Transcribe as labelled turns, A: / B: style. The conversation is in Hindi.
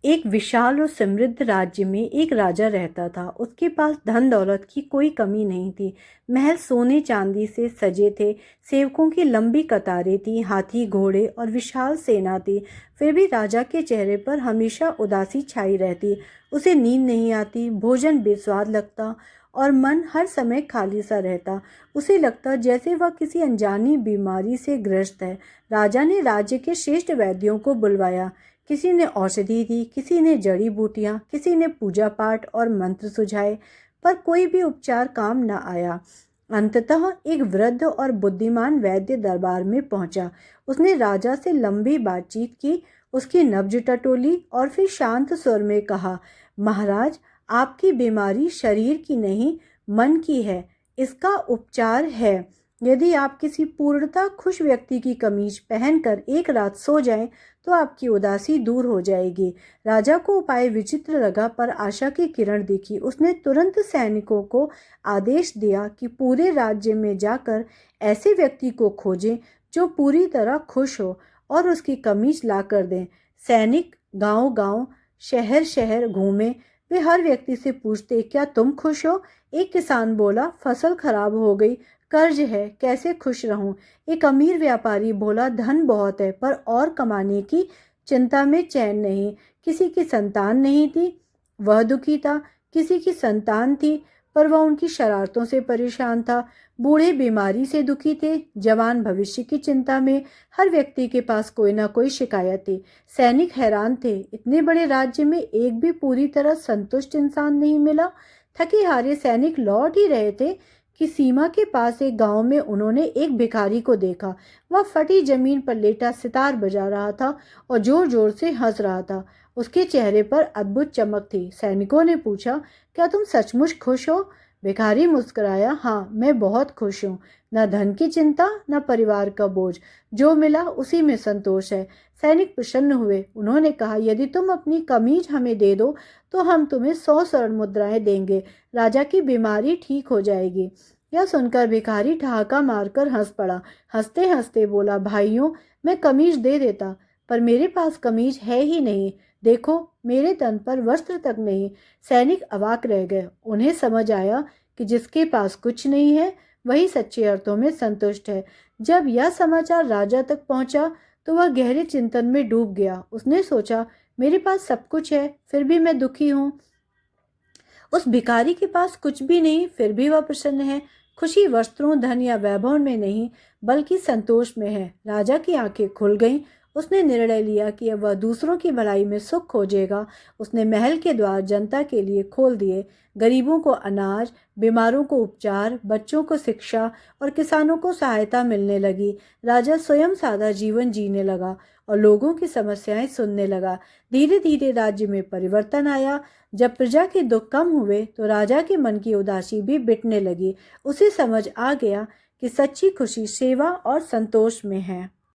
A: एक विशाल और समृद्ध राज्य में एक राजा रहता था। उसके पास धन दौलत की कोई कमी नहीं थी। महल सोने चांदी से सजे थे, सेवकों की लंबी कतारें थी, हाथी घोड़े और विशाल सेना थी। फिर भी राजा के चेहरे पर हमेशा उदासी छाई रहती। उसे नींद नहीं आती, भोजन बेस्वाद लगता और मन हर समय खाली सा रहता। उसे लगता जैसे वह किसी अनजानी बीमारी से ग्रस्त है। राजा ने राज्य के श्रेष्ठ वैद्यों को बुलवाया। किसी ने औषधि दी, किसी ने जड़ी बूटियां, किसी ने पूजा पाठ और मंत्र सुझाए, पर कोई भी उपचार काम न आया। अंततः एक वृद्ध और बुद्धिमान वैद्य दरबार में पहुंचा। उसने राजा से लंबी बातचीत की, उसकी नब्ज टटोली और फिर शांत स्वर में कहा, महाराज, आपकी बीमारी शरीर की नहीं, मन की है। इसका उपचार है। यदि आप किसी पूर्णतः खुश व्यक्ति की कमीज पहनकर एक रात सो जाएं, तो आपकी उदासी दूर हो जाएगी। राजा को उपाय विचित्र लगा, पर आशा की किरण दिखी। उसने तुरंत सैनिकों को आदेश दिया कि पूरे राज्य में जाकर ऐसे व्यक्ति को खोजें जो पूरी तरह खुश हो और उसकी कमीज ला कर दें। सैनिक गांव-गांव, शहर-शहर घूमे। वे हर व्यक्ति से पूछते, क्या तुम खुश हो? एक किसान बोला, फसल खराब हो गई, कर्ज है, कैसे खुश रहूं। एक अमीर व्यापारी बोला, धन बहुत है पर और कमाने की चिंता में चैन नहीं। किसी की संतान नहीं थी, वह दुखी था। किसी की संतान थी, पर वह उनकी शरारतों से परेशान था। बूढ़े बीमारी से दुखी थे, जवान भविष्य की चिंता में। हर व्यक्ति के पास कोई ना कोई शिकायत थी। सैनिक हैरान थे, इतने बड़े राज्य में एक भी पूरी तरह संतुष्ट इंसान नहीं मिला। थके हारे सैनिक लौट ही रहे थे कि सीमा के पास एक गांव में उन्होंने एक भिखारी को देखा। वह फटी जमीन पर लेटा सितार बजा रहा था और जोर जोर से हंस रहा था। उसके चेहरे पर अद्भुत चमक थी। सैनिकों ने पूछा, क्या तुम सचमुच खुश हो? भिखारी मुस्कुराया, हाँ, मैं बहुत खुश हूँ। न धन की चिंता, न परिवार का बोझ, जो मिला उसी में संतोष है। सैनिक प्रसन्न हुए। उन्होंने कहा, यदि तुम अपनी कमीज हमें दे दो तो हम तुम्हें 100 स्वर्ण मुद्राएं देंगे। राजा की बीमारी ठीक हो जाएगी। यह सुनकर भिखारी ठहाका मारकर हंस पड़ा। हंसते हंसते बोला, भाइयों, मैं कमीज दे देता, पर मेरे पास कमीज है ही नहीं। देखो, मेरे तन पर वस्त्र तक नहीं। सैनिक अवाक रह गए। उन्हें समझ आया कि जिसके पास कुछ नहीं है वही सच्चे अर्थों में संतुष्ट है। जब यह समाचार राजा तक पहुंचा तो वह गहरे चिंतन में डूब गया। उसने सोचा, मेरे पास सब कुछ है, फिर भी मैं दुखी हूँ। उस भिखारी के पास कुछ भी नहीं, फिर भी वह प्रसन्न है। खुशी वस्त्रों, धन या वैभव में नहीं, बल्कि संतोष में है। राजा की आंखें खुल गईं। उसने निर्णय लिया कि अब वह दूसरों की भलाई में सुख खोजेगा। उसने महल के द्वार जनता के लिए खोल दिए। गरीबों को अनाज, बीमारों को उपचार, बच्चों को शिक्षा और किसानों को सहायता मिलने लगी। राजा स्वयं सादा जीवन जीने लगा और लोगों की समस्याएं सुनने लगा। धीरे धीरे राज्य में परिवर्तन आया। जब प्रजा के दुख कम हुए तो राजा के मन की उदासी भी मिटने लगी। उसे समझ आ गया कि सच्ची खुशी सेवा और संतोष में है।